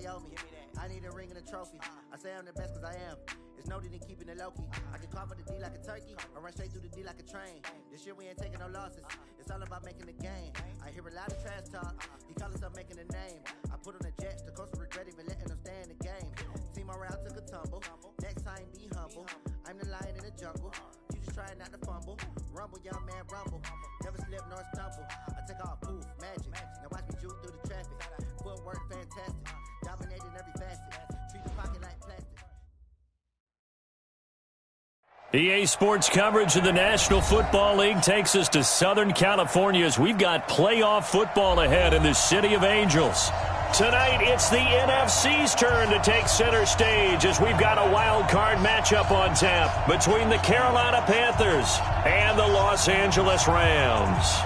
they owe me. I need a ring and a trophy. I say I'm the best because I am. It's no need in keeping it low-key. I can carve up the D like a turkey or run straight through the D like a train. This year we ain't taking no losses. It's all about making the game. I hear a lot of trash talk. He call himself making a name. I put on the Jets. The coach will regret even letting them stay in the game. Team morale took a tumble. Next time be humble. I'm the lion in the jungle. You just trying not to fumble. Rumble, young man, rumble. Never slip nor stumble. I take off, poof, magic. Now watch me juke through the traffic. Footwork fantastic. Dominating every facet. Treat the pocket like plastic. EA Sports coverage of the National Football League takes us to Southern California as we've got playoff football ahead in the City of Angels. Tonight, it's the NFC's turn to take center stage as we've got a wild card matchup on tap between the Carolina Panthers and the Los Angeles Rams.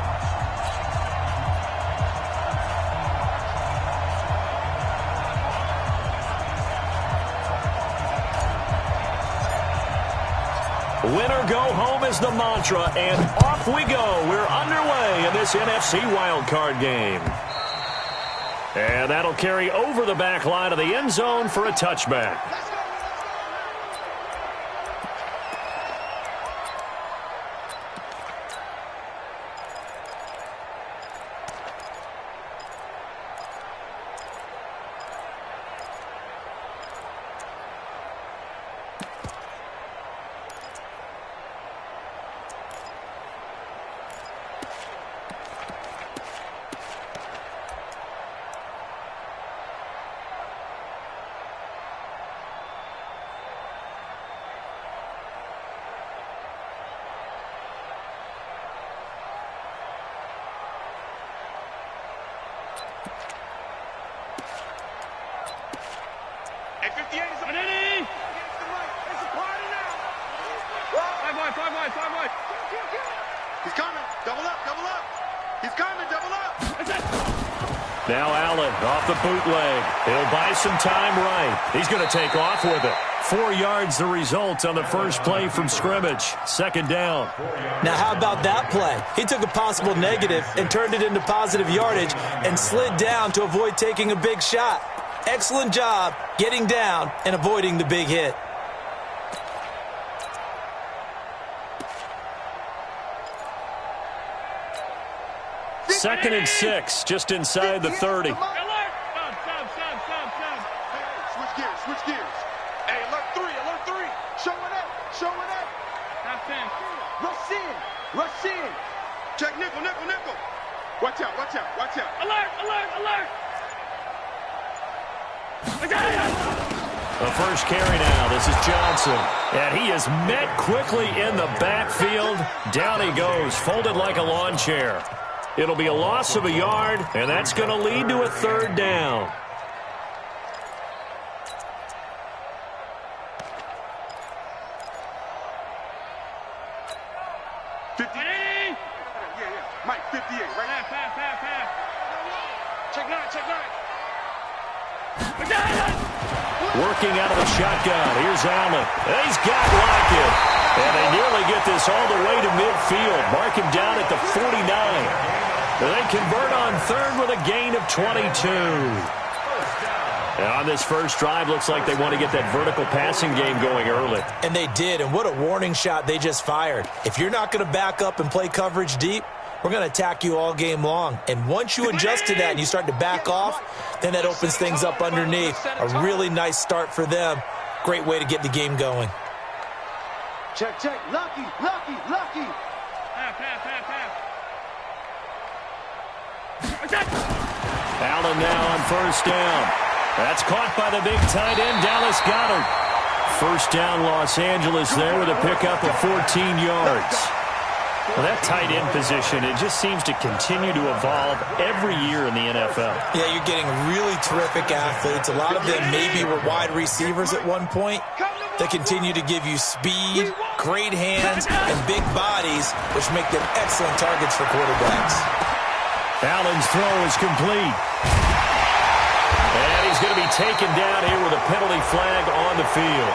Winner go home is the mantra, and off we go. We're underway in this NFC wildcard game. And that'll carry over the back line of the end zone for a touchback. Now Allen off the bootleg. He'll buy some time right. He's going to take off with it. 4 yards the result on the first play from scrimmage. Second down. Now how about that play? He took a possible negative and turned it into positive yardage and slid down to avoid taking a big shot. Excellent job getting down and avoiding the big hit. Second and 6, just inside the 30. Switch gears. Hey, alert 3. Showing up. Top 10. Rush in. Check nickel. Watch out. Alert. The first carry now. This is Johnson. And he is met quickly in the backfield. Down he goes, folded like a lawn chair. It'll be a loss of a yard, and that's going to lead to a third down. Mike, 58, right now. Pass. Check nine. Working out of the shotgun. Here's Allen. And he's got Lockett. And they nearly get this all the way to midfield. Mark him down at the 49. And they convert on third with a gain of 22. And on this first drive, looks like they want to get that vertical passing game going early. And they did, and what a warning shot they just fired. If you're not going to back up and play coverage deep, we're going to attack you all game long. And once you adjust to that and you start to back off, then that opens things up underneath. A really nice start for them. Great way to get the game going. Check. Lucky. Allen now on first down. That's caught by the big tight end, Dallas Goedert. First down, Los Angeles there with a pickup of 14 yards. Well, that tight end position, it just seems to continue to evolve every year in the NFL. Yeah, you're getting really terrific athletes. A lot of them maybe were wide receivers at one point. They continue to give you speed, great hands, and big bodies, which make them excellent targets for quarterbacks. Allen's throw is complete. And he's going to be taken down here with a penalty flag on the field.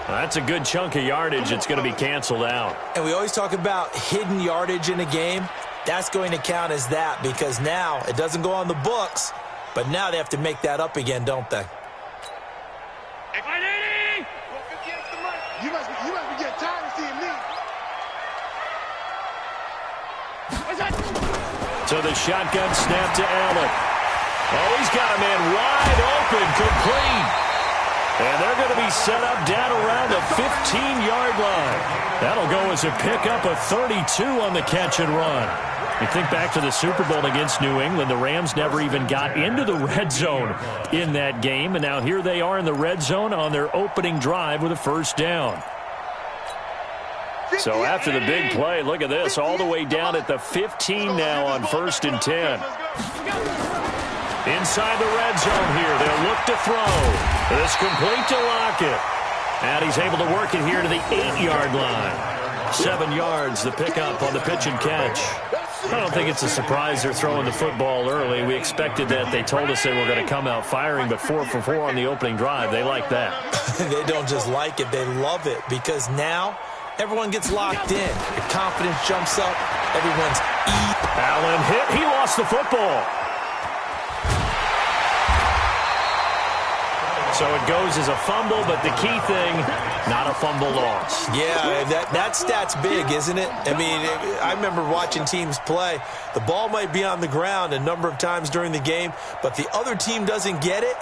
That's a good chunk of yardage. It's going to be canceled out. And we always talk about hidden yardage in a game. That's going to count as that because now it doesn't go on the books, but now they have to make that up again, don't they? You must be getting tired of seeing me. So the shotgun snap to Allen. Oh, he's got a man wide open, complete. And they're going to be set up down around the 15-yard line. That'll go as a pickup of 32 on the catch and run. You think back to the Super Bowl against New England, the Rams never even got into the red zone in that game, and now here they are in the red zone on their opening drive with a first down. So after the big play, look at this, all the way down at the 15 now on 1st and 10. Inside the red zone here, they'll look to throw. It's complete to Lockett. And he's able to work it here to the 8-yard line. 7 yards, the pickup on the pitch and catch. I don't think it's a surprise they're throwing the football early. We expected that. They told us they were going to come out firing, but 4 for 4 on the opening drive. They like that. They don't just like it, they love it, because now everyone gets locked in. Your confidence jumps up. Everyone's Allen hit. He lost the football. So it goes as a fumble, but the key thing, not a fumble loss. Yeah, that stat's big, isn't it? I mean, I remember watching teams play. The ball might be on the ground a number of times during the game, but the other team doesn't get it.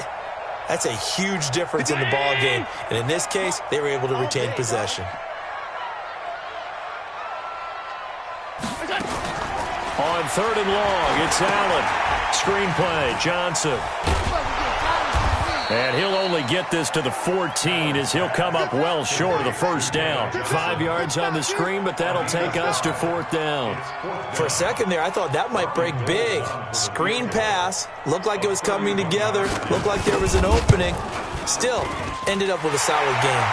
That's a huge difference in the ball game. And in this case, they were able to retain possession. On 3rd and long, it's Allen. Screenplay, Johnson. And he'll only get this to the 14 as he'll come up well short of the first down. 5 yards on the screen, but that'll take us to 4th down. For a second there, I thought that might break big. Screen pass. Looked like it was coming together. Looked like there was an opening. Still, ended up with a solid game.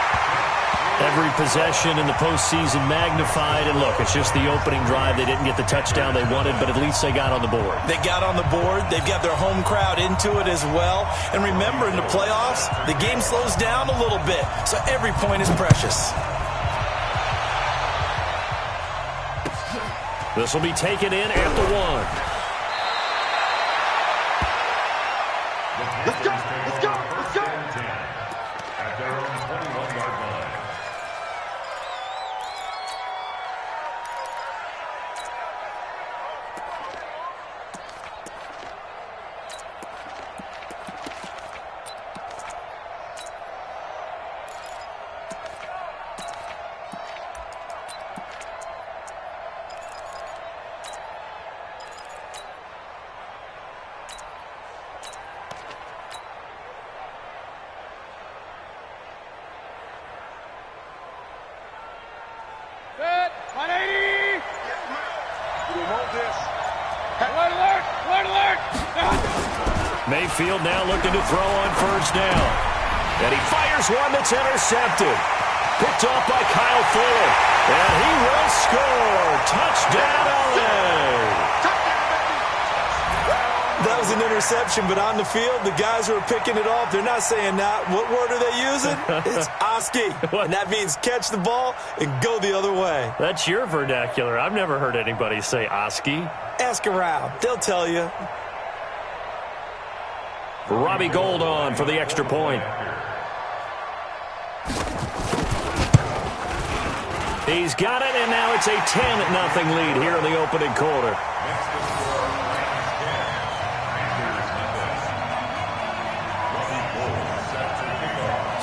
Every possession in the postseason magnified. And look, it's just the opening drive. They didn't get the touchdown they wanted, but at least they got on the board. They got on the board. They've got their home crowd into it as well. And remember, in the playoffs, the game slows down a little bit, so every point is precious. This will be taken in at the 1. Let's go! Let's go! Let's go! At their own 21-yard line. Mayfield now looking to throw on 1st down. And he fires one that's intercepted. Picked off by Kyle Fuller. And he will score. Touchdown, LA. That was an interception, but on the field, the guys who are picking it off, they're not saying that. What word are they using? It's Oski. And that means catch the ball and go the other way. That's your vernacular. I've never heard anybody say Oski. Ask around. They'll tell you. Robbie Gould on for the extra point. He's got it, and now it's a 10-0 lead here in the opening quarter.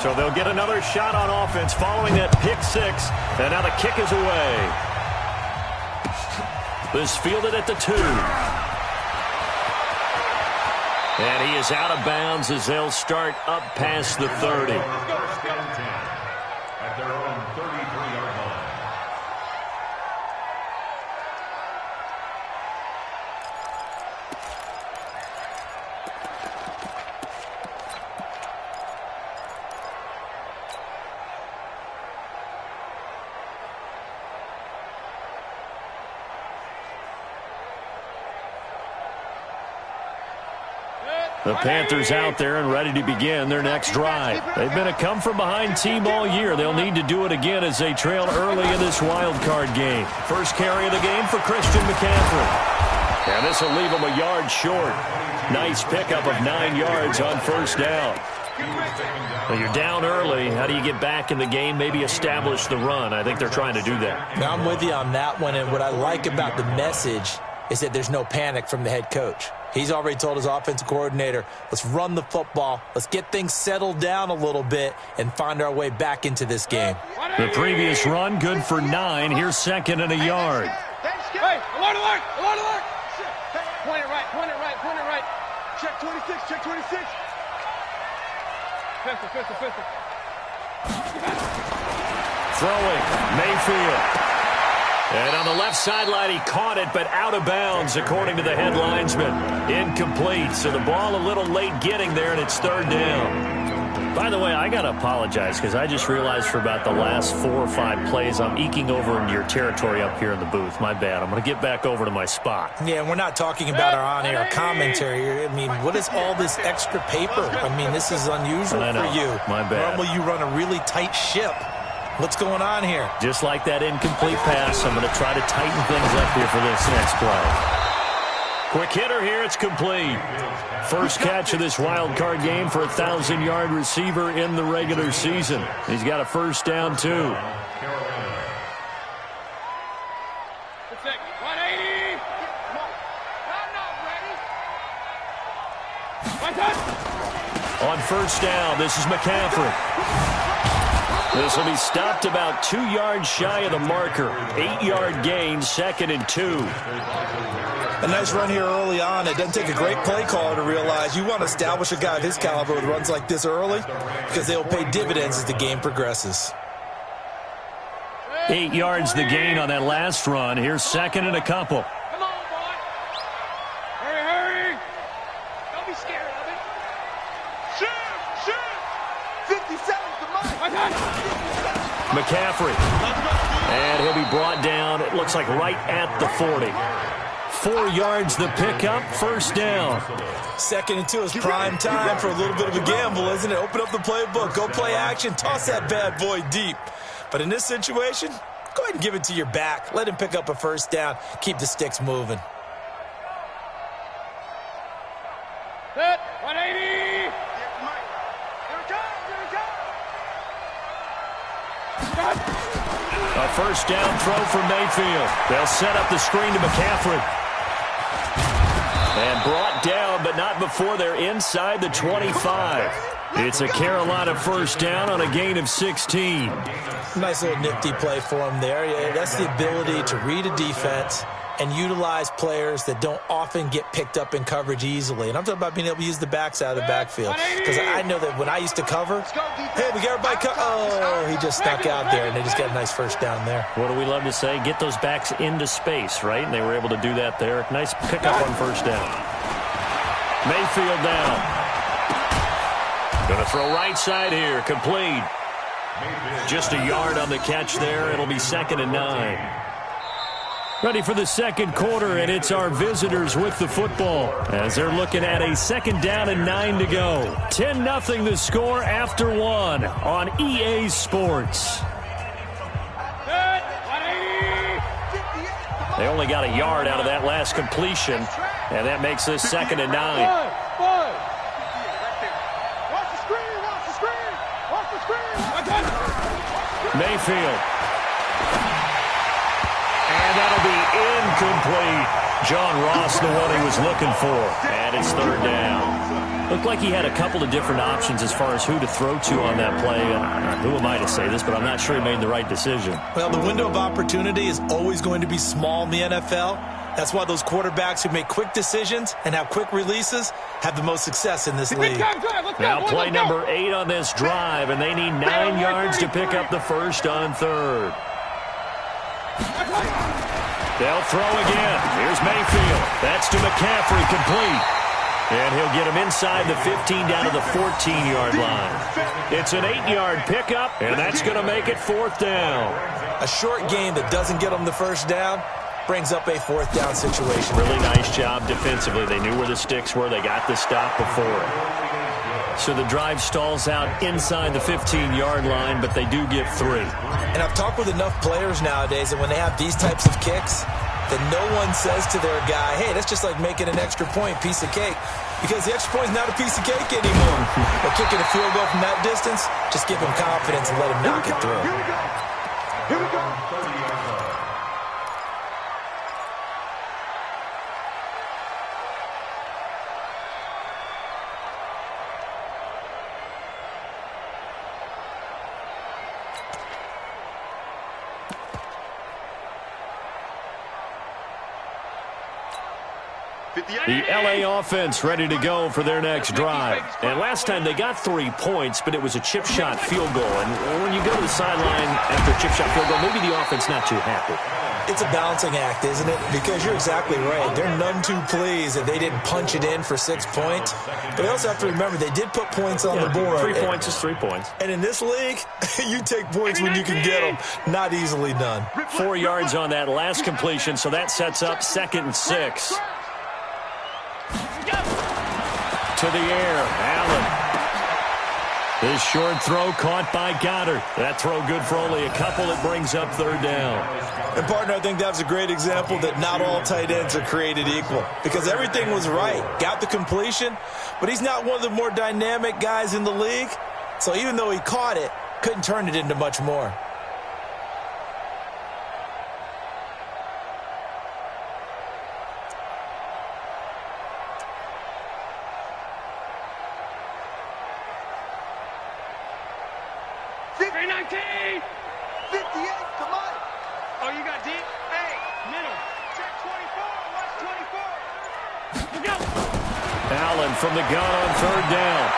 So they'll get another shot on offense following that pick 6, and now the kick is away. This fielded at the 2. And he is out of bounds as they'll start up past the 30. At their own 33-yard line. The Panthers out there and ready to begin their next drive. They've been a come-from-behind team all year. They'll need to do it again as they trail early in this wild card game. First carry of the game for Christian McCaffrey. And this will leave him a yard short. Nice pickup of 9 yards on first down. Well, you're down early. How do you get back in the game, maybe establish the run? I think they're trying to do that. Now, I'm with you on that one, and what I like about the message is that there's no panic from the head coach. He's already told his offensive coordinator, let's run the football, let's get things settled down a little bit and find our way back into this game. The previous run, good for 9. Here's 2nd and a yard. Hey, alert, alert, alert, alert. Point it right, point it right, point it right. Check 26, check 26. Pistol, pistol, pistol. Throwing, Mayfield. And on the left sideline, he caught it, but out of bounds, according to the head linesman. Incomplete, so the ball a little late getting there, and it's 3rd down. By the way, I got to apologize because I just realized for about the last 4 or 5 plays, I'm eking over into your territory up here in the booth. My bad. I'm going to get back over to my spot. Yeah, we're not talking about our on-air commentary. I mean, what is all this extra paper? I mean, this is unusual for you. My bad. Normally you run a really tight ship. What's going on here? Just like that incomplete pass, I'm going to try to tighten things up here for this next play. Quick hitter here, it's complete. First catch of this wild card game for a 1,000-yard receiver in the regular season. He's got a first down, too. 180. I'm not ready. On first down, this is McCaffrey. This will be stopped about 2 yards shy of the marker. 8-yard gain, 2nd and 2. A nice run here early on. It doesn't take a great play caller to realize you want to establish a guy of his caliber with runs like this early because they'll pay dividends as the game progresses. 8 yards the gain on that last run. Here's 2nd and a couple. Come on, boy. Hurry, hurry. Don't be scared of it. Shoot, shoot. 50 seconds to mine. McCaffrey. And he'll be brought down, it looks like right at the 40. 4 yards the pickup, first down. 2nd and 2 is prime time for a little bit of a gamble, isn't it? Open up the playbook, go play action, toss that bad boy deep. But in this situation, go ahead and give it to your back. Let him pick up a first down, keep the sticks moving. Set, 180. Here it comes, here it comes. A first down throw for Mayfield. They'll set up the screen to McCaffrey. And brought down, but not before they're inside the 25. It's a Carolina first down on a gain of 16. Nice little nifty play for him there. Yeah, that's the ability to read a defense and utilize players that don't often get picked up in coverage easily. And I'm talking about being able to use the backside of the backfield. Because I know that when I used to cover, hey, we got everybody oh, he just snuck out there, and they just got a nice first down there. What do we love to say? Get those backs into space, right? And they were able to do that there. Nice pickup on first down. Mayfield down. Going to throw right side here. Complete. Just a yard on the catch there. It'll be 2nd and 9. Ready for the second quarter, and it's our visitors with the football as they're looking at a 2nd down and 9 to go. 10-0 the score after 1 on EA Sports. They only got a yard out of that last completion, and that makes this 2nd and 9. Mayfield. And that'll be incomplete. John Ross, the one he was looking for. And it's 3rd down. Looked like he had a couple of different options as far as who to throw to on that play. Who am I to say this, but I'm not sure he made the right decision. Well, the window of opportunity is always going to be small in the NFL. That's why those quarterbacks who make quick decisions and have quick releases have the most success in this league. Now play number 8 on this drive, and they need 9 yards to pick up the first on 3rd. They'll throw again. Here's Mayfield. That's to McCaffrey, complete. And he'll get him inside the 15 down to the 14-yard line. It's an 8-yard pickup, and that's going to make it 4th down. A short game that doesn't get him the first down brings up a 4th down situation. Really nice job defensively. They knew where the sticks were. They got the stop before it. So the drive stalls out inside the 15-yard line, but they do get 3. And I've talked with enough players nowadays that when they have these types of kicks, that no one says to their guy, hey, that's just like making an extra point, piece of cake. Because the extra point is not a piece of cake anymore. But kicking a field goal from that distance, just give him confidence and let him knock it through. Here we go. Here we go. The LA offense ready to go for their next drive. And last time they got 3 points, but it was a chip shot field goal. And when you go to the sideline after a chip shot field goal, maybe the offense not too happy. It's a balancing act, isn't it? Because you're exactly right. They're none too pleased that they didn't punch it in for 6 points. But you also have to remember they did put points on the board. 3 points is 3 points. And in this league, you take points when you can get them. Not easily done. 4 yards on that last completion, so that sets up 2nd and 6. To the air, Allen. This short throw caught by Goddard. That throw good for only a couple. It brings up 3rd down. And, partner, I think that's a great example that not all tight ends are created equal. Because everything was right. Got the completion, but he's not one of the more dynamic guys in the league. So even though he caught it, couldn't turn it into much more. Allen from the gun on 3rd down.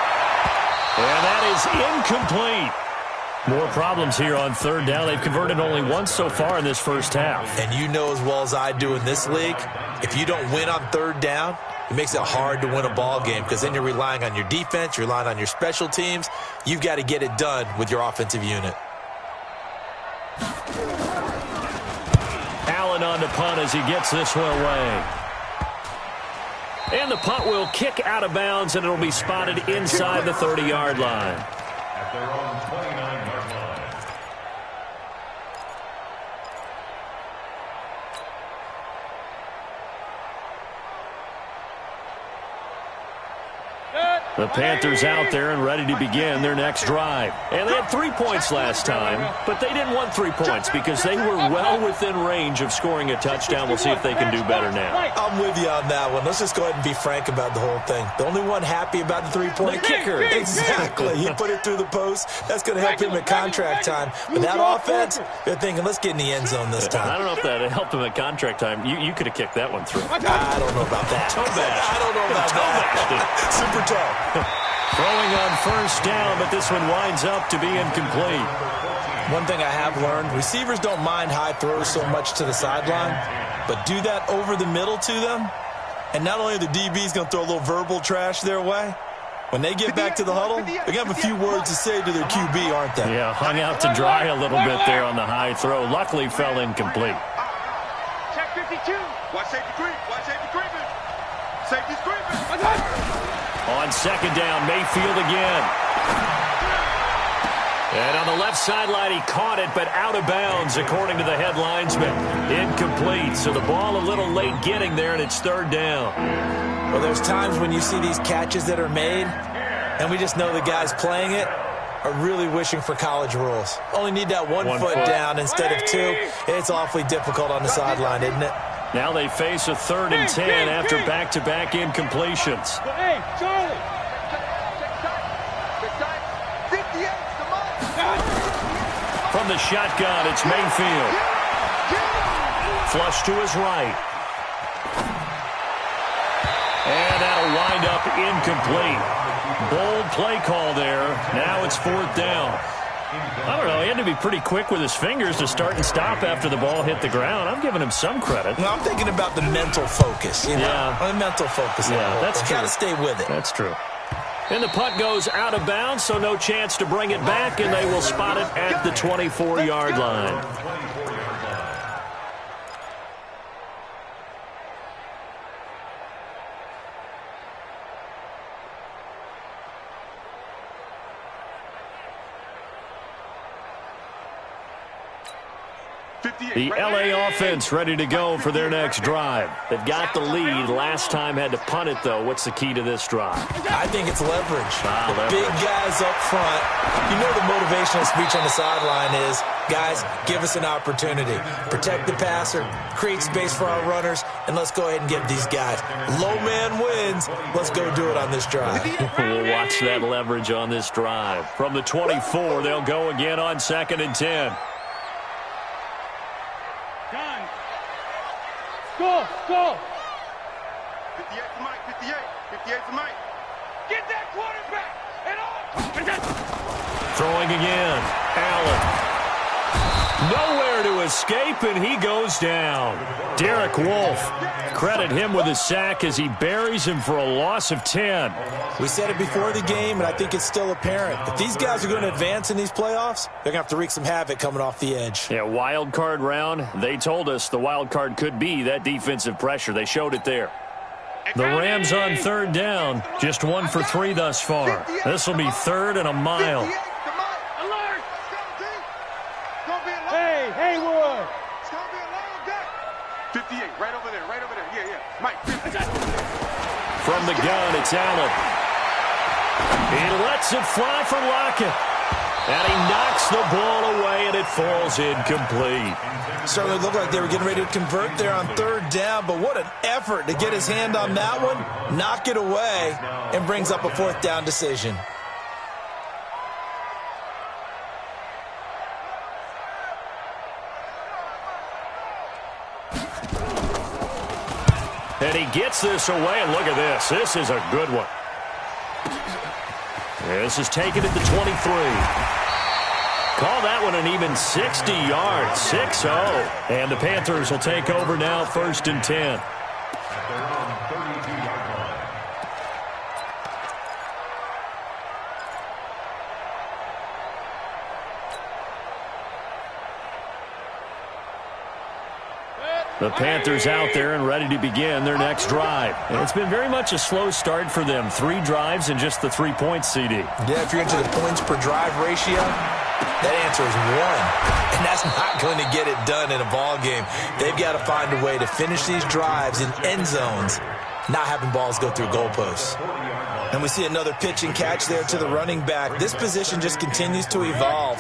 And that is incomplete. More problems here on 3rd down. They've converted only once so far in this first half. And you know as well as I do in this league, if you don't win on 3rd down, it makes it hard to win a ball game because then you're relying on your defense, you're relying on your special teams. You've got to get it done with your offensive unit. Allen on the punt as he gets this one away. And the punt will kick out of bounds, and it'll be spotted inside the 30-yard line. At their own 29-yard line. The Panthers out there and ready to begin their next drive. And they had 3 points last time, but they didn't want 3 points because they were well within range of scoring a touchdown. We'll see if they can do better now. I'm with you on that one. Let's just go ahead and be frank about the whole thing. The only one happy about the 3-point kicker. Exactly. He put it through the post. That's going to help him at contract time. But that offense, they're thinking, let's get in the end zone this time. I don't know if that helped him at contract time. You could have kicked that one through. I don't know about that. Toe bash. I don't know about that. Super toe. Throwing on 1st down, but this one winds up to be incomplete. One thing I have learned, receivers don't mind high throws so much to the sideline, but do that over the middle to them, and not only are the DBs going to throw a little verbal trash their way, when they get back to the huddle, they're going to have a few words to say to their QB, aren't they? Yeah, hung out to dry a little bit there on the high throw. Luckily fell incomplete. Check 52. Watch safety creep. Watch safety creeping. Safety's creeping. On 2nd down, Mayfield again. And on the left sideline, he caught it, but out of bounds, according to the head linesman. Incomplete, so the ball a little late getting there, and it's 3rd down. Well, there's times when you see these catches that are made, and we just know the guys playing it are really wishing for college rules. Only need that one foot down instead of 2. It's awfully difficult on the sideline, isn't it? Now they face a 3rd and 10 after back-to-back incompletions. Hey, Charlie. From the shotgun, it's Mayfield. Flush to his right. And that'll wind up incomplete. Bold play call there. Now it's 4th down. I don't know. He had to be pretty quick with his fingers to start and stop after the ball hit the ground. I'm giving him some credit. No, I'm thinking about the mental focus. You know? Yeah. The mental focus. Yeah, that's true. Got to stay with it. That's true. And the punt goes out of bounds, so no chance to bring it back, and they will spot it at the 24-yard line. The LA offense ready to go for their next drive. They've got the lead. Last time had to punt it, though. What's the key to this drive? I think it's leverage. Leverage. Big guys up front. You know the motivational speech on the sideline is, guys, give us an opportunity. Protect the passer, create space for our runners, and let's go ahead and get these guys. Low man wins. Let's go do it on this drive. We'll watch that leverage on this drive. From the 24, they'll go again on 2nd and 10. Go! 58 for Mike, 58 for Mike. Get that quarterback and on. Throwing again. Allen. Nowhere to escape, and he goes down. Derek Wolfe. Credit him with a sack as he buries him for a loss of 10. We said it before the game, and I think it's still apparent. If these guys are going to advance in these playoffs, they're going to have to wreak some havoc coming off the edge. Yeah, wild card round. They told us the wild card could be that defensive pressure. They showed it there. The Rams on 3rd down. Just 1 for 3 thus far. This will be 3rd and a mile. Hey, Wood. It's going to be a long day. 58, right over there. Yeah. Mike, 50. From the gun, it's Allen. He lets it fly for Lockett. And he knocks the ball away, and it falls incomplete. Certainly looked like they were getting ready to convert there on 3rd down, but what an effort to get his hand on that one, knock it away, and brings up a 4th down decision. And he gets this away, and look at this. This is a good one. This is taken at the 23. Call that one an even 60 yards, 6-0. And the Panthers will take over now, 1st and 10. At their own 32-yard line. The Panthers out there and ready to begin their next drive. And it's been very much a slow start for them. 3 drives and just the 3 points, CD. Yeah, if you're into the points per drive ratio, that answer is 1. And that's not going to get it done in a ball game. They've got to find a way to finish these drives in end zones, not having balls go through goalposts. And we see another pitch and catch there to the running back. This position just continues to evolve.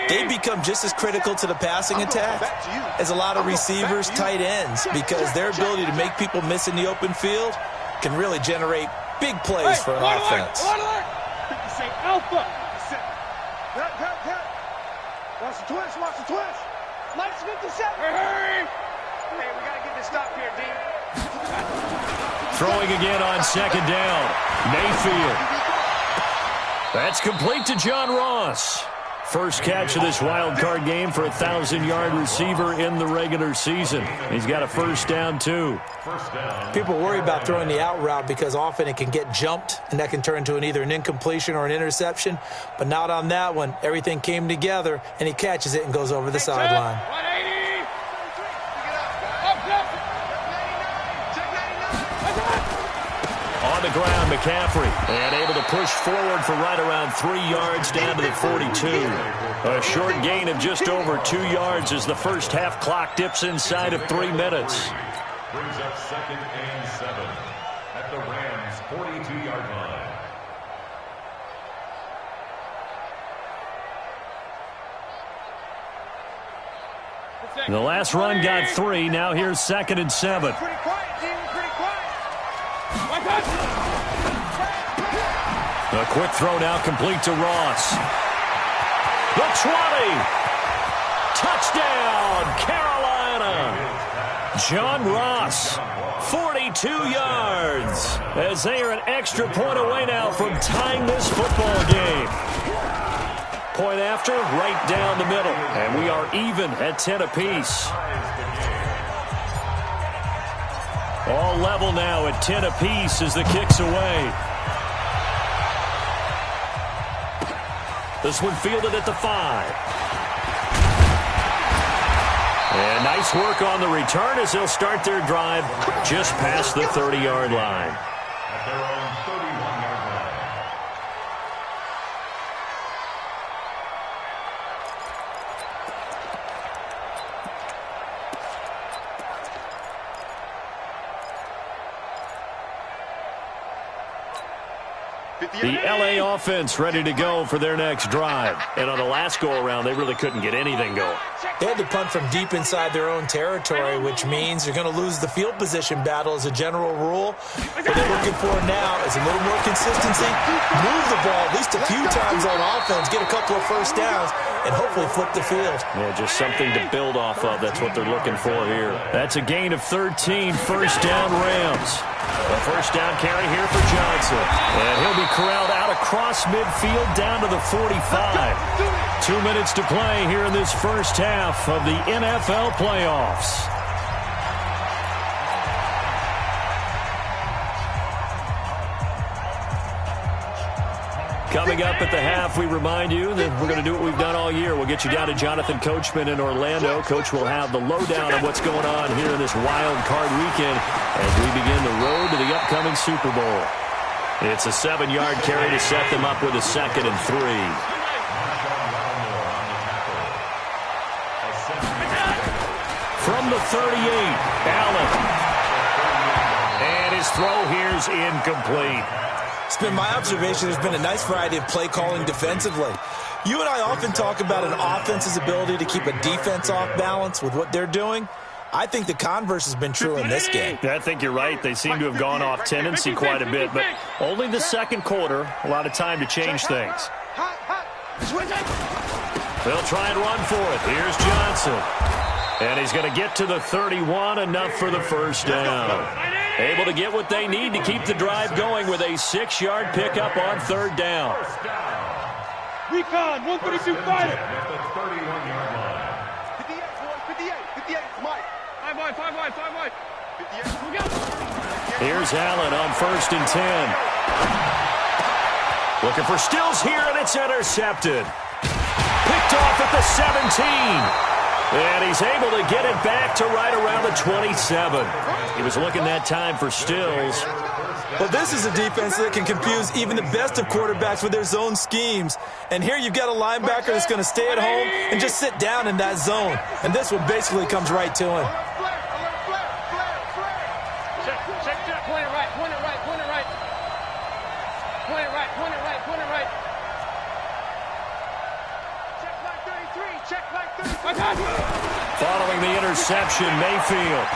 They become just as critical to the passing attack as a lot of receivers, tight ends, because their ability to make people miss in the open field can really generate big plays for an offense. Say alpha. Watch the twist. Lights 57. Hurry. Hey, we got to get this stop here, D. Throwing again on 2nd down. Mayfield. That's complete to John Ross. First catch of this wild card game for a 1,000-yard receiver in the regular season. He's got a 1st down, too. People worry about throwing the out route because often it can get jumped, and that can turn into either an incompletion or an interception. But not on that one. Everything came together, and he catches it and goes over the sideline. 180. On the ground, McCaffrey, and able to push forward for right around 3 yards down to the 42. A short gain of just over 2 yards as the first half clock dips inside of 3 minutes. Brings up 2nd and 7 at the Rams' 42-yard line. The last run got 3. Now here's 2nd and 7. Pretty quiet, Jimmy. Pretty quiet. A quick throw now complete to Ross. The 20. Touchdown, Carolina. John Ross, 42 yards, as they are an extra point away now from tying this football game. Point after, right down the middle, and we are even at 10 apiece. All level now at 10 apiece as the kick's away. This one fielded at the 5. And nice work on the return as they'll start their drive just past the 30-yard line. At their own 31-yard line. The LA offense ready to go for their next drive. And on the last go-around, they really couldn't get anything going. They had to punt from deep inside their own territory, which means you're going to lose the field position battle as a general rule. What they're looking for now is a little more consistency, move the ball at least a few times on offense, get a couple of first downs, and hopefully flip the field. Yeah, just something to build off of. That's what they're looking for here. That's a gain of 13, first down Rams. A first down carry here for Johnson. And he'll be corralled out across midfield down to the 45. 2 minutes to play here in this first half of the NFL playoffs. Coming up at the half, we remind you that we're going to do what we've done all year. We'll get you down to Jonathan Coachman in Orlando. Coach will have the lowdown of what's going on here in this wild card weekend as we begin the road to the upcoming Super Bowl. It's a 7-yard carry to set them up with a 2nd and 3. From the 38, Allen. And his throw here's incomplete. It's been my observation there's been a nice variety of play calling defensively. You and I often talk about an offense's ability to keep a defense off balance with what they're doing. I think the converse has been true in this game. I think you're right. They seem to have gone off tendency quite a bit, but only the second quarter, a lot of time to change things. They'll try and run for it. Here's Johnson. And he's going to get to the 31, enough for the first down. Able to get what they need to keep the drive going with a 6-yard pickup on 3rd down. Recon, 132 fighter. At the 31-yard line. 58, Mike. 5 wide. 58. Here's Allen on 1st and 10. Looking for Stills here, and it's intercepted. Picked off at the 17. And he's able to get it back to right around the 27. He was looking that time for Stills. Well, this is a defense that can confuse even the best of quarterbacks with their zone schemes. And here you've got a linebacker that's going to stay at home and just sit down in that zone. And this one basically comes right to him. Check. Point it right. Check like 33. Following the interception, Mayfield.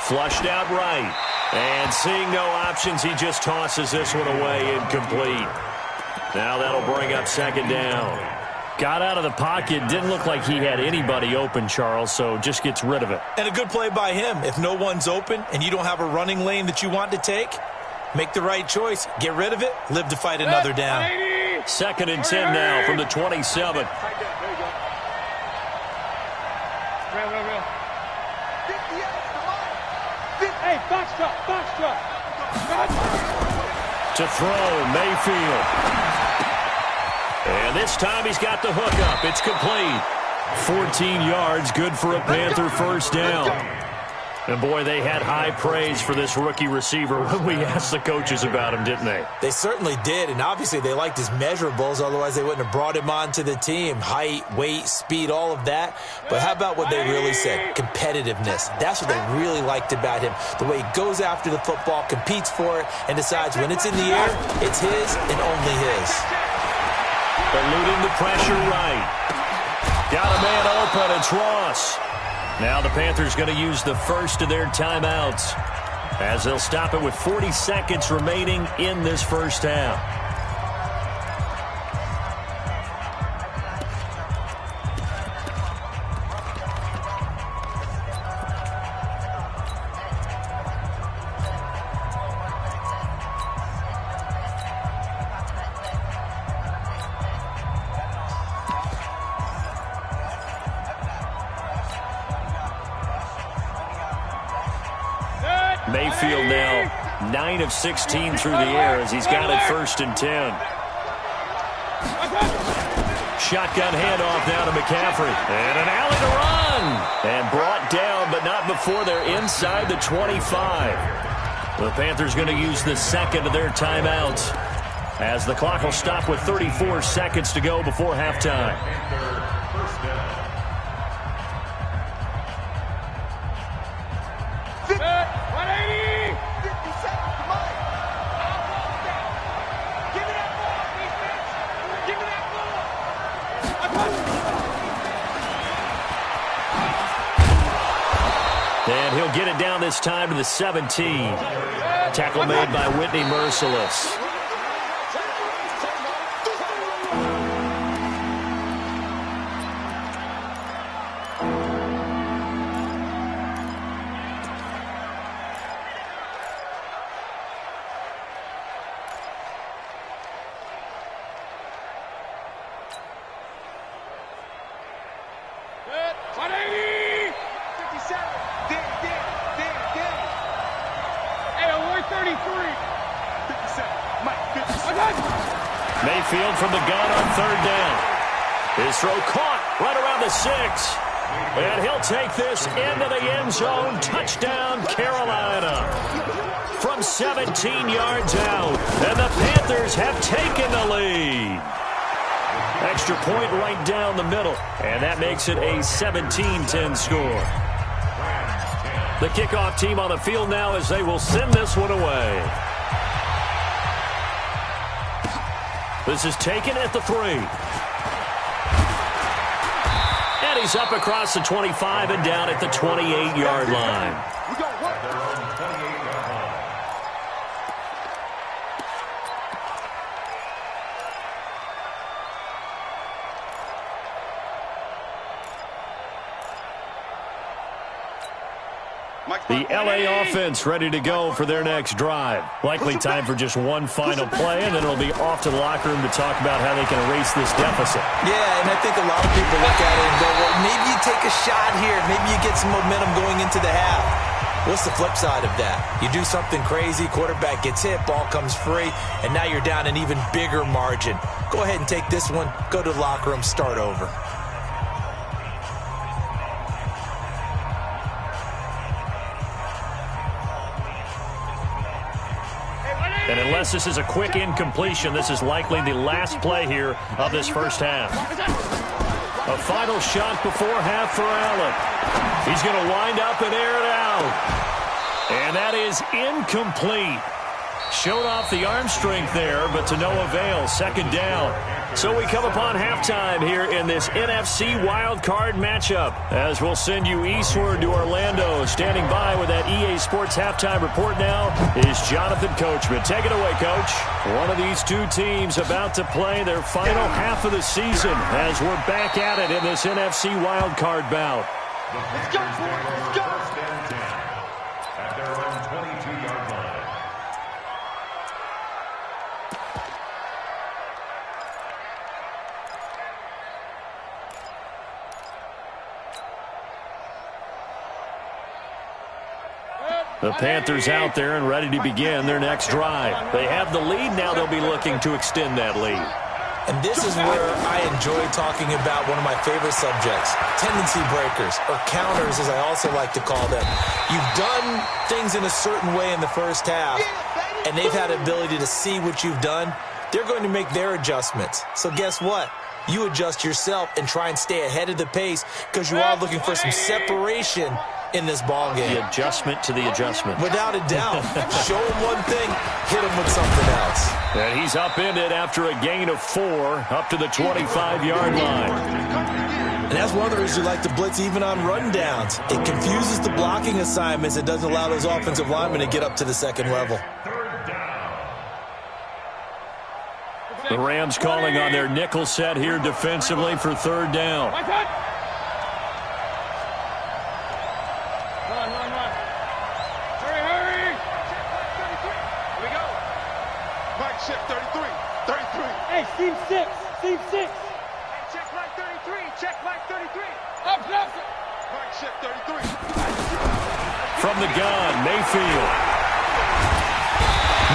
Flushed out right. And seeing no options, he just tosses this one away, incomplete. Now that'll bring up 2nd down. Got out of the pocket, didn't look like he had anybody open, Charles, so just gets rid of it. And a good play by him. If no one's open and you don't have a running lane that you want to take, make the right choice. Get rid of it, live to fight another down. 2nd and 10 now from the 27. Real. 58, hey, box truck. To throw, Mayfield. And this time he's got the hook up. It's complete. 14 yards, good for a Panther first down. And, boy, they had high praise for this rookie receiver when we asked the coaches about him, didn't they? They certainly did, and obviously they liked his measurables. Otherwise, they wouldn't have brought him onto the team. Height, weight, speed, all of that. But how about what they really said? Competitiveness. That's what they really liked about him. The way he goes after the football, competes for it, and decides when it's in the air, it's his and only his. Eluding the pressure right. Got a man open. It's Ross. Now the Panthers going to use the first of their timeouts as they'll stop it with 40 seconds remaining in this first half. Mayfield now 9 of 16 through the air as he's got it 1st and 10. Shotgun handoff now to McCaffrey. And an alley to run. And brought down, but not before they're inside the 25. The Panthers going to use the second of their timeouts as the clock will stop with 34 seconds to go before halftime. First down. 180! 57, come on! And he'll get it down this time to the 17. Tackle made by Whitney Merciless. Mayfield from the gun on third down. His throw caught right around the 6. And he'll take this into the end zone. Touchdown, Carolina. From 17 yards out. And the Panthers have taken the lead. Extra point right down the middle. And that makes it a 17-10 score. The kickoff team on the field now as they will send this one away. This is taken at the 3. And he's up across the 25 and down at the 28-yard line. The LA offense ready to go for their next drive. Likely time for just one final play, and then it'll be off to the locker room to talk about how they can erase this deficit. Yeah, and I think a lot of people look at it and go, well, maybe you take a shot here. Maybe you get some momentum going into the half. What's the flip side of that? You do something crazy, quarterback gets hit, ball comes free, and now you're down an even bigger margin. Go ahead and take this one, go to the locker room, start over. And unless this is a quick incompletion, this is likely the last play here of this first half. A final shot before half for Allen. He's going to wind up and air it out. And that is incomplete. Showed off the arm strength there, but to no avail. Second down. So we come upon halftime here in this NFC Wildcard matchup. As we'll send you eastward to Orlando. Standing by with that EA Sports halftime report now is Jonathan Coachman. Take it away, Coach. One of these two teams about to play their final half of the season as we're back at it in this NFC Wildcard bout. Let's go, boys. Let's go. First and 10 at their own 22-yard line. The Panthers out there and ready to begin their next drive. They have the lead now. They'll be looking to extend that lead. And this is where I enjoy talking about one of my favorite subjects, tendency breakers, or counters as I also like to call them. You've done things in a certain way in the first half, and they've had the ability to see what you've done. They're going to make their adjustments. So guess what? You adjust yourself and try and stay ahead of the pace because you are looking for some separation in this ball game. The adjustment to the adjustment. Without a doubt. Show him one thing, hit him with something else. And he's upended after a gain of 4 up to the 25-yard line. And that's one of the reasons you like to blitz even on run downs. It confuses the blocking assignments. It doesn't allow those offensive linemen to get up to the second level. The Rams calling on their nickel set here defensively for third down. Team 6. Team 6. Hey, check right 33. Check right 33. Up, Mike, check 33. From the gun, Mayfield.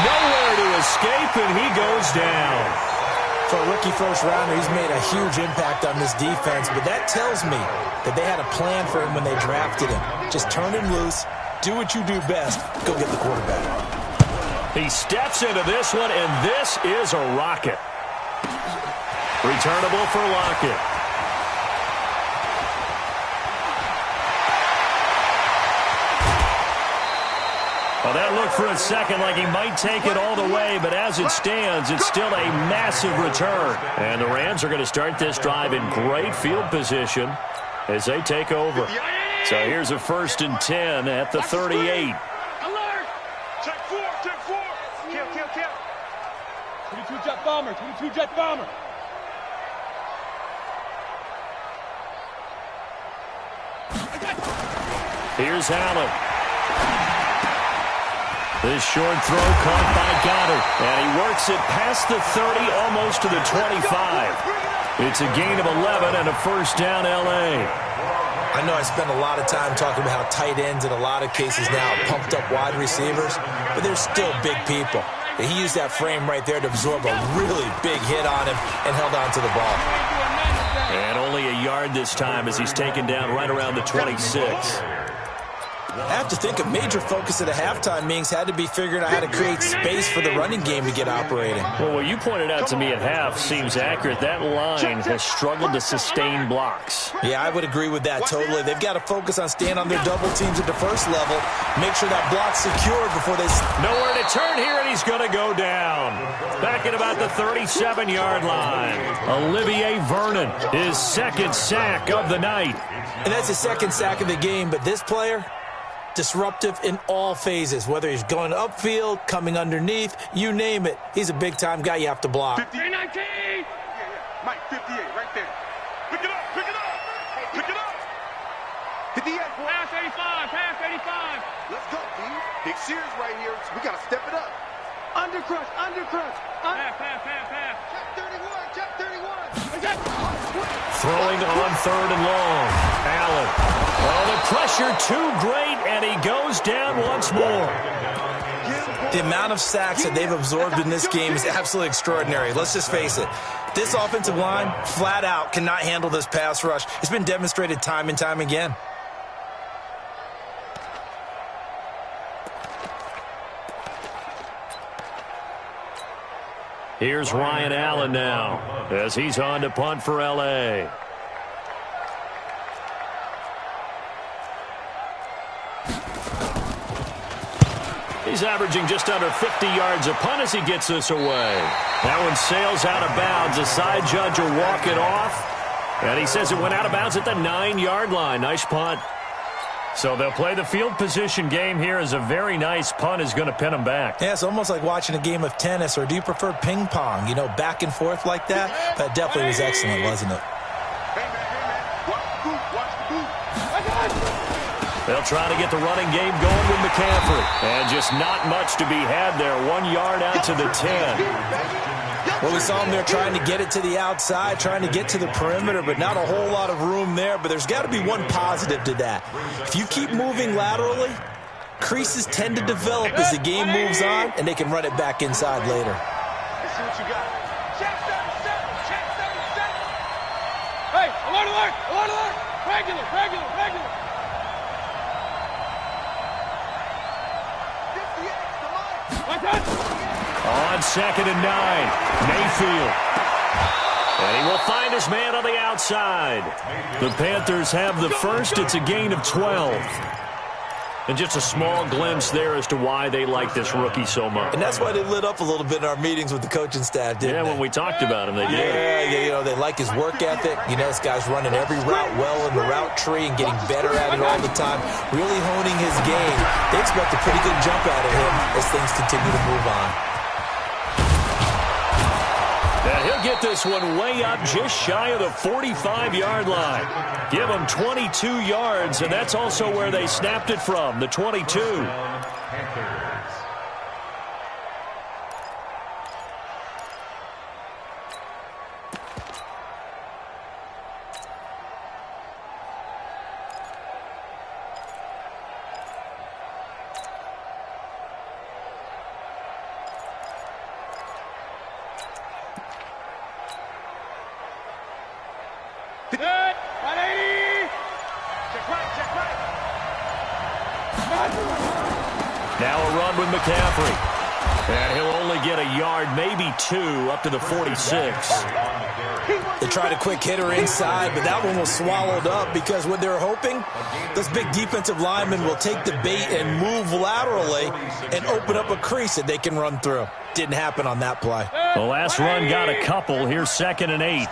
Nowhere to escape, and he goes down. For a rookie first-rounder, he's made a huge impact on this defense, but that tells me that they had a plan for him when they drafted him. Just turn him loose, do what you do best, go get the quarterback. He steps into this one, and this is a rocket. Returnable for Lockett. Well, that looked for a second like he might take it all the way, but as it stands, it's still a massive return. And the Rams are going to start this drive in great field position as they take over. So here's a 1st and 10 at the 38. Alert! Check 4, check 4. Kill. 22 jet bomber, 22 jet bomber. Here's Allen. This short throw caught by Goddard, and he works it past the 30, almost to the 25. It's a gain of 11 and a 1st down, L.A. I know I spend a lot of time talking about how tight ends in a lot of cases now are pumped up wide receivers, but they're still big people. He used that frame right there to absorb a really big hit on him and held on to the ball. And only a yard this time as he's taken down right around the 26. I have to think a major focus at a halftime meetings had to be figuring out how to create space for the running game to get operating. Well, what you pointed out to me at half seems accurate. That line has struggled to sustain blocks. Yeah, I would agree with that totally. They've got to focus on staying on their double teams at the first level. Make sure that block's secured before they... Nowhere to turn here, and he's going to go down. Back at about the 37-yard line. Olivier Vernon, his 2nd sack of the night. And that's his 2nd sack of the game, but this player... disruptive in all phases, whether he's going upfield, coming underneath, you name it. He's a big-time guy you have to block. 58, 19! Mike, 58, right there. Pick it up! Pick it up! Hit the end, boy. Pass 85! Let's go, D. Big Sears right here. We got to step it up. Undercrush! Pass. Check 31! Throwing on 3rd and long. Allen. Oh, the pressure too great, and he goes down once more. The amount of sacks that they've absorbed in this game is absolutely extraordinary. Let's just face it. This offensive line, flat out, cannot handle this pass rush. It's been demonstrated time and time again. Here's Ryan Allen now as he's on to punt for L.A. He's averaging just under 50 yards a punt as he gets this away. That one sails out of bounds. The side judge will walk it off. And he says it went out of bounds at the 9-yard line. Nice punt. So they'll play the field position game here as a very nice punt is going to pin them back. Yeah, it's almost like watching a game of tennis, or do you prefer ping pong? You know, back and forth like that? That definitely was excellent, wasn't it? Hey, man. Watch the boot. They'll try to get the running game going with McCaffrey. And just not much to be had there. 1 yard out to the 10. Well, we saw him there trying to get it to the outside, trying to get to the perimeter, but not a whole lot of room there. But there's got to be one positive to that. If you keep moving laterally, creases tend to develop as the game moves on, and they can run it back inside later. Let's see what you got. Check 37. Hey, alert! Regular. 58, come on. On 2nd and 9, Mayfield. And he will find his man on the outside. The Panthers have the first. It's a gain of 12. And just a small glimpse there as to why they like this rookie so much. And that's why they lit up a little bit in our meetings with the coaching staff, didn't they? When we talked about him, they did. Yeah, you know, they like his work ethic. You know, this guy's running every route well in the route tree and getting better at it all the time, really honing his game. They expect a pretty good jump out of him as things continue to move on. And he'll get this one way up just shy of the 45-yard line. Give him 22 yards, and that's also where they snapped it from, the 22. Now a run with McCaffrey. And he'll only get a yard, maybe 2, up to the 46. The tried a quick hitter inside, but that one was swallowed up because what they're hoping, this big defensive lineman will take the bait and move laterally and open up a crease that they can run through. Didn't happen on that play. The last run got a couple. Here's 2nd and 8.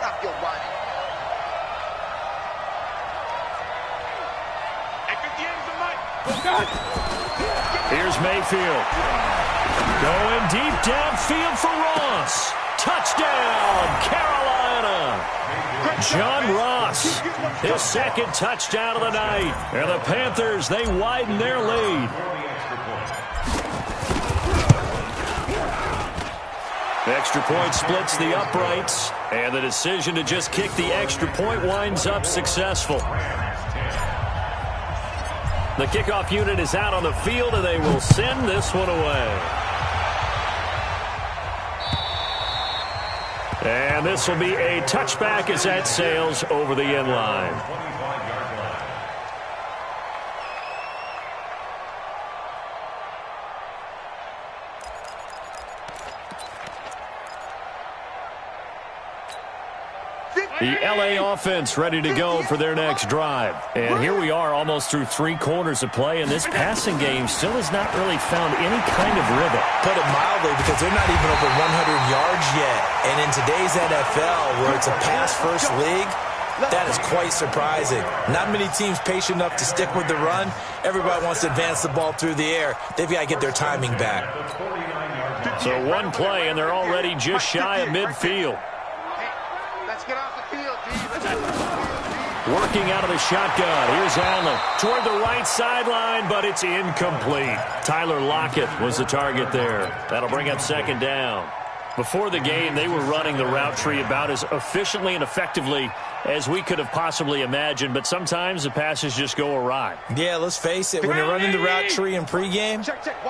Here's Mayfield. Going deep downfield for Ross. Touchdown, Carolina. John Ross, his 2nd touchdown of the night. And the Panthers, they widen their lead. The extra point splits the uprights, and the decision to just kick the extra point winds up successful. The kickoff unit is out on the field, and they will send this one away. And this will be a touchback as that sails over the end line. The LA offense ready to go for their next drive. And here we are almost through 3 quarters of play, and this passing game still has not really found any kind of rhythm. Put it mildly, because they're not even over 100 yards yet. And in today's NFL, where it's a pass-first league, that is quite surprising. Not many teams patient enough to stick with the run. Everybody wants to advance the ball through the air. They've got to get their timing back. So one play, and they're already just shy of midfield. Working out of the shotgun. Here's Allen toward the right sideline, but it's incomplete. Tyler Lockett was the target there. That'll bring up 2nd down. Before the game, they were running the route tree about as efficiently and effectively as we could have possibly imagined, but sometimes the passes just go awry. Yeah, let's face it. When you're running the route tree in pregame,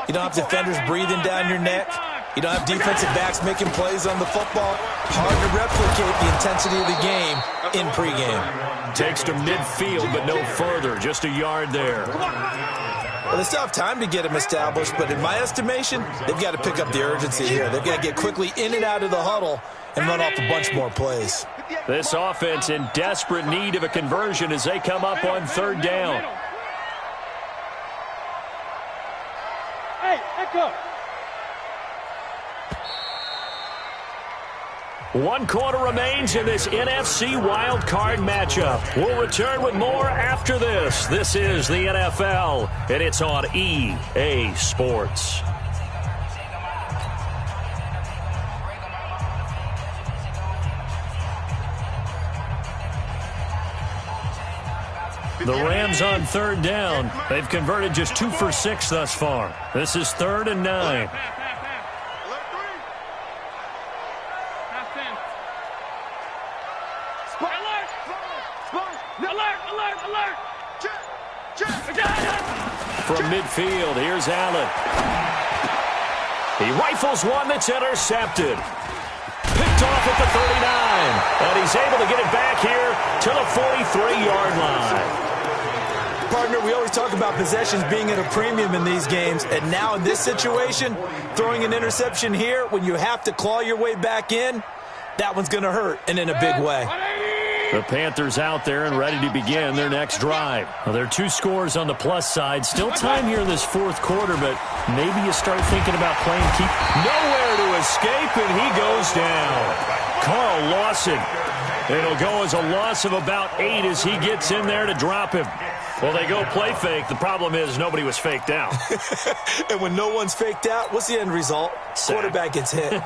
you don't have defenders breathing down your neck. You don't have defensive backs making plays on the football. Hard to replicate the intensity of the game in pregame. Takes to midfield, but no further. Just a yard there. Well, they still have time to get him established, but in my estimation, they've got to pick up the urgency here. They've got to get quickly in and out of the huddle and run off a bunch more plays. This offense in desperate need of a conversion as they come up on 3rd down. Hey, echo. 1 quarter remains in this NFC Wildcard matchup. We'll return with more after this. This is the NFL, and it's on EA Sports. The Rams on 3rd down. They've converted just 2 for 6 thus far. This is 3rd and 9. From midfield, here's Allen. He rifles one that's intercepted. Picked off at the 39. And he's able to get it back here to the 43-yard line. Partner, we always talk about possessions being at a premium in these games. And now in this situation, throwing an interception here when you have to claw your way back in, that one's going to hurt, and in a big way. The Panthers out there and ready to begin their next drive. Well, there are 2 scores on the plus side. Still time here in this 4th quarter, but maybe you start thinking about playing keep. Nowhere to escape, and he goes down. Carl Lawson. It'll go as a loss of about 8 as he gets in there to drop him. Well, they go play fake. The problem is nobody was faked out. And when no one's faked out, what's the end result? Quarterback gets hit.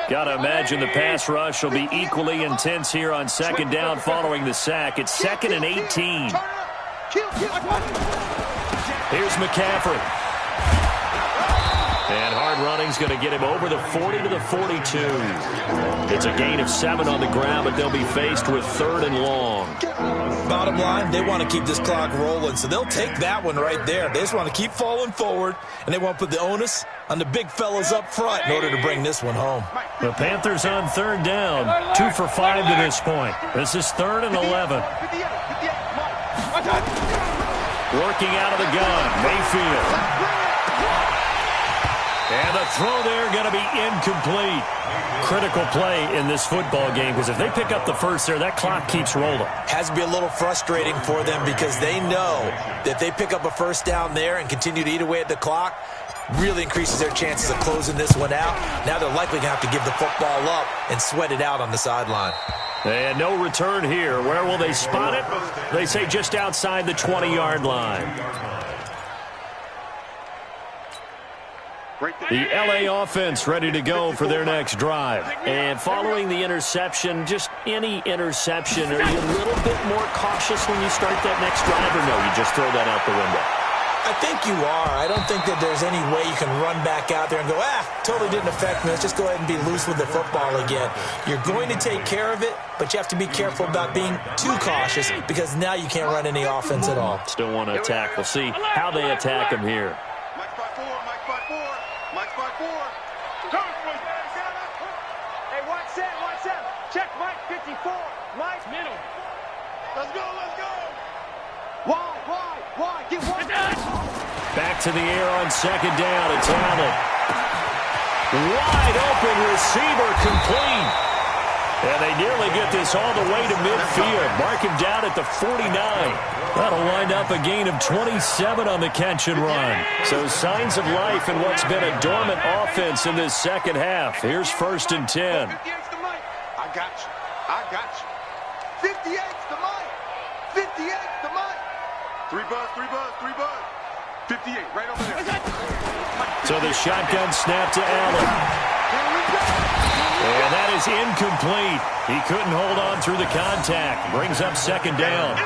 Got to imagine the pass rush will be equally intense here on 2nd down following the sack. It's 2nd and 18. Here's McCaffrey. And hard running's going to get him over the 40 to the 42. It's a gain of 7 on the ground, but they'll be faced with 3rd and long. Bottom line, they want to keep this clock rolling, so they'll take that one right there. They just want to keep falling forward, and they want to put the onus on the big fellas up front in order to bring this one home. The Panthers on 3rd down, 2 for 5 to this point. This is 3rd and 11. Working out of the gun, Mayfield. And the throw there going to be incomplete. Critical play in this football game, because if they pick up the first there, that clock keeps rolling. Has to be a little frustrating for them because they know that if they pick up a first down there and continue to eat away at the clock, really increases their chances of closing this one out. Now they're likely going to have to give the football up and sweat it out on the sideline. And no return here. Where will they spot it? They say just outside the 20-yard line. The L.A. offense ready to go for their next drive. And following the interception, just any interception, are you a little bit more cautious when you start that next drive, or no, you just throw that out the window? I think you are. I don't think that there's any way you can run back out there and go, totally didn't affect me. Let's just go ahead and be loose with the football again. You're going to take care of it, but you have to be careful about being too cautious because now you can't run any offense at all. Still want to attack. We'll see how they attack him here. Mike spot 4, Mike spot 4, Mike spot 4. Hey, watch that. Check Mike 54. Mike middle. Let's go. Why? Get one. Back to the air on second down. It's Allen. Wide open receiver complete. And they nearly get this all the way to midfield. Mark him down at the 49. That'll wind up a gain of 27 on the catch and run. So signs of life in what's been a dormant offense in this second half. Here's 1st and 10. 58's to Mike. I got you. 58's to Mike. 58's to Mike. 3 buzz. 58, right over there. So the shotgun snap to Allen. And that is incomplete. He couldn't hold on through the contact. Brings up second down.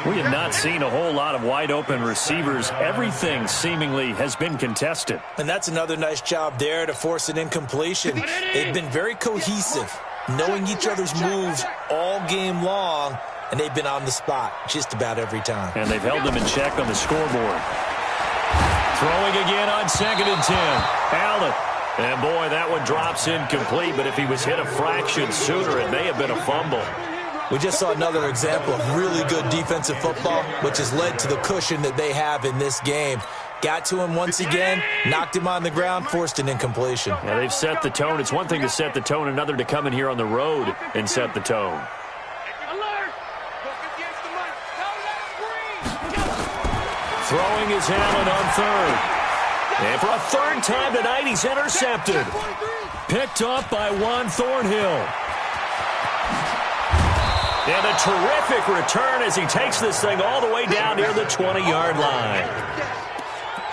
We have not seen a whole lot of wide open receivers. Everything seemingly has been contested. And that's another nice job there to force an incompletion. They've been very cohesive, knowing each other's moves all game long, and they've been on the spot just about every time. And they've held them in check on the scoreboard. Throwing again on 2nd and 10. Allen. And boy, that one drops incomplete, but if he was hit a fraction sooner, it may have been a fumble. We just saw another example of really good defensive football, which has led to the cushion that they have in this game. Got to him once again, knocked him on the ground, forced an incompletion. Yeah, they've set the tone. It's one thing to set the tone, another to come in here on the road and set the tone. Throwing is Allen on 3rd. And for a 3rd time tonight, he's intercepted. Picked up by Juan Thornhill. And a terrific return as he takes this thing all the way down near the 20-yard line.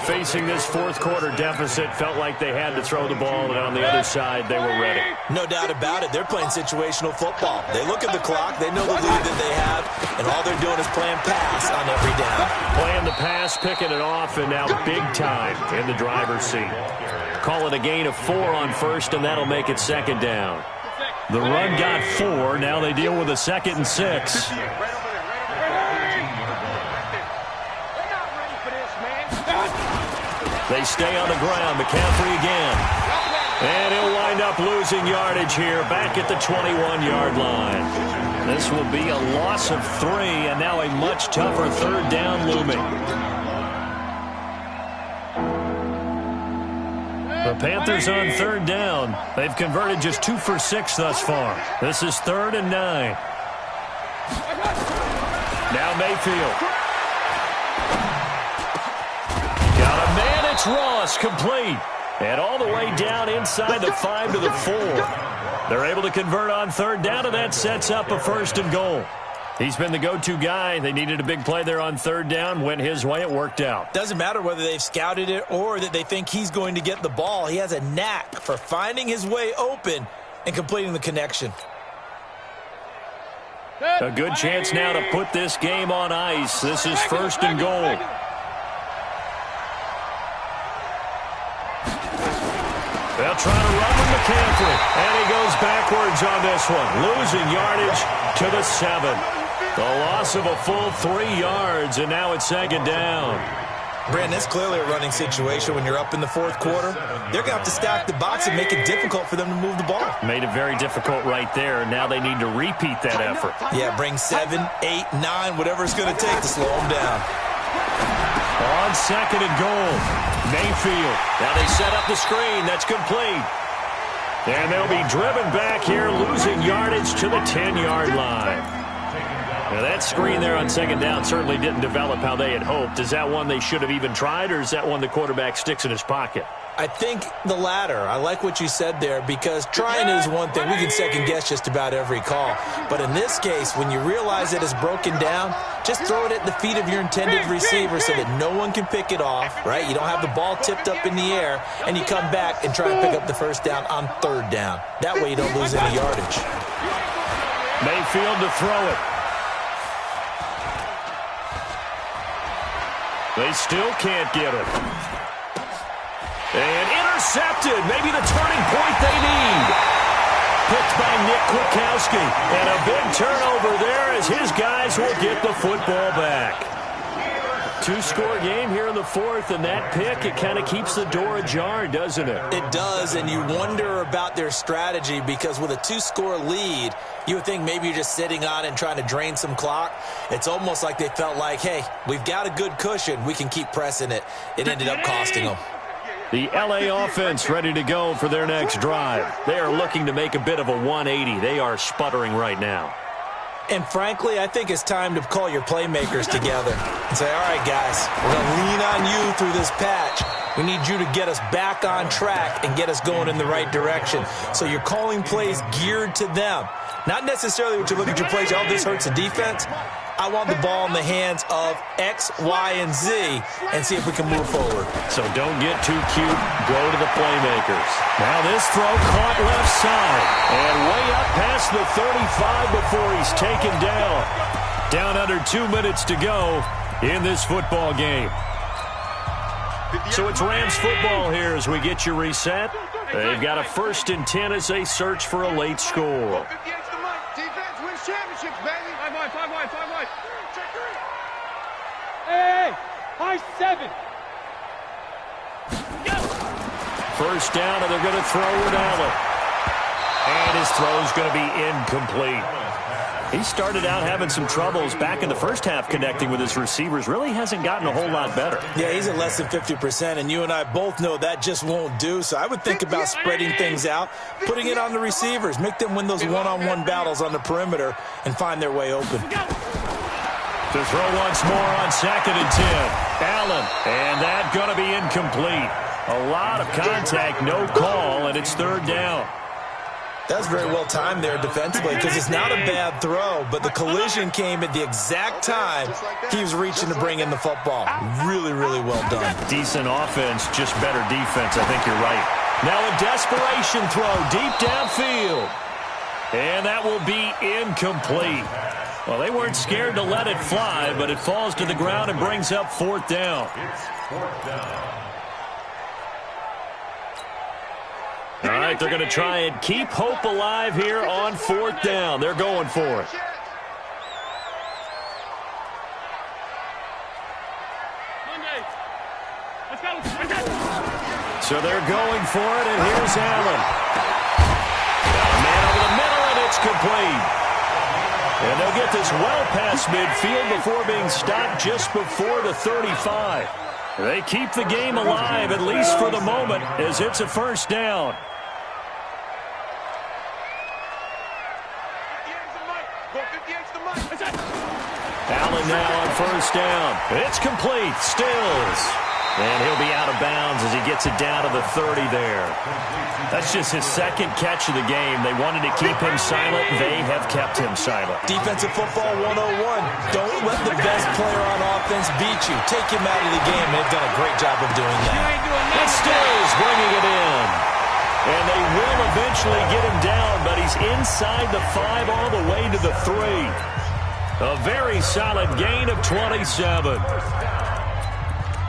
Facing this 4th quarter deficit, felt like they had to throw the ball, and on the other side, they were ready. No doubt about it. They're playing situational football. They look at the clock, they know the lead that they have, and all they're doing is playing pass on every down. Playing the pass, picking it off, and now big time in the driver's seat. Call it a gain of 4 on 1st, and that'll make it 2nd down. The run got 4. Now they deal with a 2nd and 6. They stay on the ground. McCaffrey again. And he'll wind up losing yardage here back at the 21-yard line. This will be a loss of 3, and now a much tougher 3rd down looming. The Panthers on 3rd down. They've converted just 2 for 6 thus far. This is 3rd and 9. Now Mayfield. Got a man. It's Ross, complete. And all the way down inside the 5 to the 4. They're able to convert on 3rd down, and that sets up a 1st and goal. He's been the go-to guy. They needed a big play there on 3rd down. Went his way. It worked out. Doesn't matter whether they've scouted it or that they think he's going to get the ball. He has a knack for finding his way open and completing the connection. A good chance now to put this game on ice. This is 1st and goal. They'll try to run with McCaffrey, and he goes backwards on this one, losing yardage to the 7. The loss of a full 3 yards, and now it's 2nd down. Brandon, that's clearly a running situation when you're up in the 4th quarter. They're going to have to stack the box and make it difficult for them to move the ball. Made it very difficult right there, and now they need to repeat that effort. Yeah, bring 7, 8, 9, whatever it's going to take to slow them down. On 2nd and goal. Mayfield. Now they set up the screen. That's complete. And they'll be driven back here, losing yardage to the 10-yard line. Now that screen there on second down certainly didn't develop how they had hoped. Is that one they should have even tried, or is that one the quarterback sticks in his pocket? I think the latter. I like what you said there, because trying is one thing. We can second-guess just about every call. But in this case, when you realize that it's broken down, just throw it at the feet of your intended receiver so that no one can pick it off, right? You don't have the ball tipped up in the air, and you come back and try to pick up the first down on third down. That way you don't lose any yardage. Mayfield to throw it. They still can't get it. And intercepted. Maybe the turning point they need. Picked by Nick Kwiatkowski. And a big turnover there as his guys will get the football back. Two-score game here in the fourth, and that pick, it kind of keeps the door ajar, doesn't it? It does, and you wonder about their strategy, because with a two-score lead, you would think maybe you're just sitting on and trying to drain some clock. It's almost like they felt like, hey, we've got a good cushion. We can keep pressing it. It ended up costing them. The LA offense ready to go for their next drive. They are looking to make a bit of a 180. They are sputtering right now. And frankly, I think it's time to call your playmakers together and say, all right, guys, we're going to lean on you through this patch. We need you to get us back on track and get us going in the right direction. So you're calling plays geared to them. Not necessarily when you look at your plays, oh, this hurts the defense. I want the ball in the hands of X, Y, and Z and see if we can move forward. So don't get too cute. Go to the playmakers. Now this throw caught left side. And way up past the 35 before he's taken down. Down under 2 minutes to go in this football game. So it's Rams football here as we get you reset. They've got a 1st and 10 as they search for a late score. Defense wins championships, baby. 5 wide. Check 3. Hey, high 7. First down, and they're going to throw it Allen. And his throw's going to be incomplete. He started out having some troubles back in the first half connecting with his receivers. Really hasn't gotten a whole lot better. Yeah, he's at less than 50%, and you and I both know that just won't do. So I would think about spreading things out, putting it on the receivers, make them win those one-on-one battles on the perimeter and find their way open. To throw once more on 2nd and 10. Allen, and that going to be incomplete. A lot of contact, no call, and it's 3rd down. That's very well timed there defensively, because it's not a bad throw, but the collision came at the exact time he was reaching to bring in the football. Really, really well done. Decent offense, just better defense. I think you're right. Now a desperation throw deep downfield. And that will be incomplete. Well, they weren't scared to let it fly, but it falls to the ground and brings up 4th down. It's 4th down. All right, they're going to try and keep hope alive here on 4th down. They're going for it. So they're going for it, and here's Allen. Got a man over the middle, and it's complete. And they'll get this well past midfield before being stopped just before the 35. They keep the game alive, at least for the moment, as it's a 1st down. Allen now on 1st down. It's complete. Stills. And he'll be out of bounds as he gets it down to the 30 there. That's just his 2nd catch of the game. They wanted to keep him silent. They have kept him silent. Defensive football 101. Don't let the best player on offense beat you. Take him out of the game. They've done a great job of doing that. And Stills bringing it in. And they will eventually get him down, but he's inside the 5 all the way to the 3. A very solid gain of 27.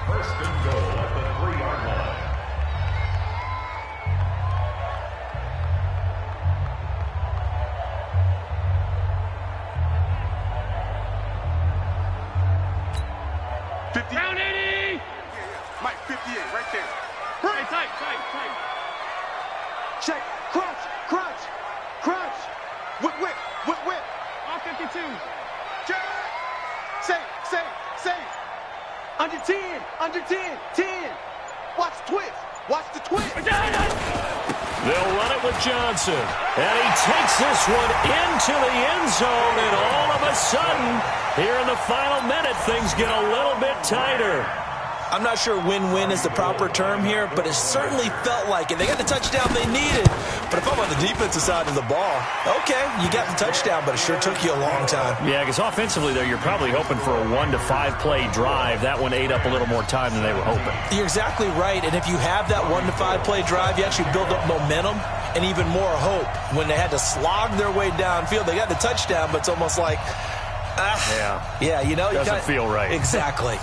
First and goal at the 3-yard line. Round 80. Mike, 58, right there. Hey, tight. Check. Crunch. Whip. All 52. Check. Say. Under 10. 10. Watch the twist. Watch the twist. They'll run it with Johnson. And he takes this one into the end zone. And all of a sudden, here in the final minute, things get a little bit tighter. I'm not sure win-win is the proper term here, but it certainly felt like it. They got the touchdown they needed. But if I'm on the defensive side of the ball, okay, you got the touchdown, but it sure took you a long time. Yeah, because offensively, there, you're probably hoping for a 1 to 5 play drive. That one ate up a little more time than they were hoping. You're exactly right, and if you have that 1 to 5 play drive, you actually build up momentum and even more hope. When they had to slog their way downfield, they got the touchdown, but it's almost like, yeah, you know, doesn't feel right. Exactly.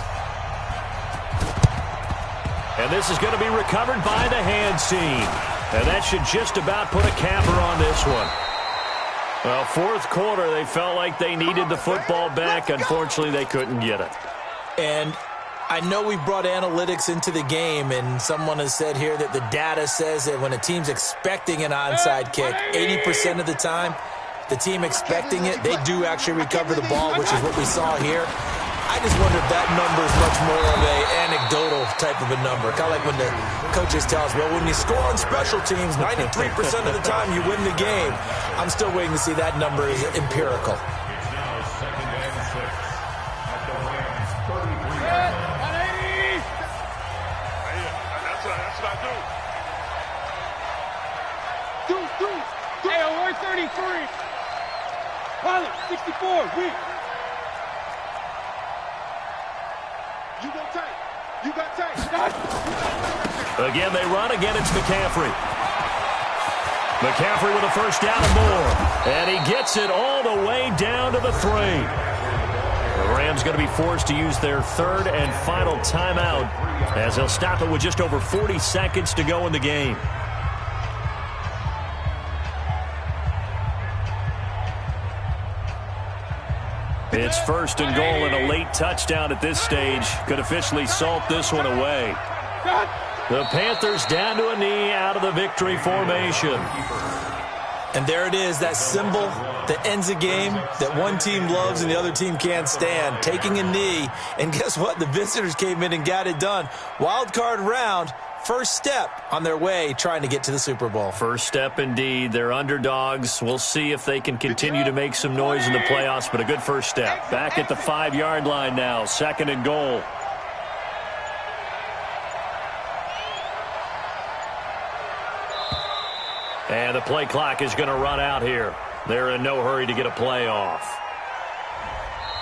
And this is going to be recovered by the hands team. And that should just about put a capper on this one. Well, fourth quarter, they felt like they needed the football back. Unfortunately, they couldn't get it. And I know we brought analytics into the game, and someone has said here that the data says that when a team's expecting an onside kick, 80% of the time, the team expecting it, they do actually recover the ball, which is what we saw here. I just wonder if that number is much more of an anecdotal type of a number. Kind of like when the coaches tell us, well, when you score on special teams, 93% of the time you win the game. I'm still waiting to see that number is empirical. That's what I do. Hey, we're 33. Pilot, 64, weak. You got tank. You got tank. Again, they run. Again, it's McCaffrey. McCaffrey with a first down and more. And he gets it all the way down to the 3. The Rams going to be forced to use their third and final timeout as they'll stop it with just over 40 seconds to go in the game. It's first and goal, and a late touchdown at this stage could officially salt this one away. The Panthers down to a knee out of the victory formation. And there it is, that symbol that ends a game that one team loves and the other team can't stand. Taking a knee, and guess what? The visitors came in and got it done. Wild card round. First step on their way trying to get to the Super Bowl. First step indeed. They're underdogs. We'll see if they can continue to make some noise in the playoffs, but a good first step. Back at the 5-yard line now, second and goal. And the play clock is going to run out here. They're in no hurry to get a play off.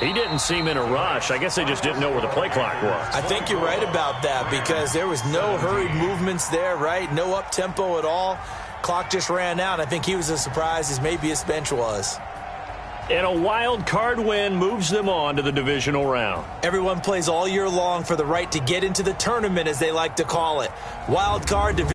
He didn't seem in a rush. I guess they just didn't know where the play clock was. I think you're right about that because there was no hurried movements there, right? No up-tempo at all. Clock just ran out. I think he was as surprised as maybe his bench was. And a wild card win moves them on to the divisional round. Everyone plays all year long for the right to get into the tournament, as they like to call it. Wild card division.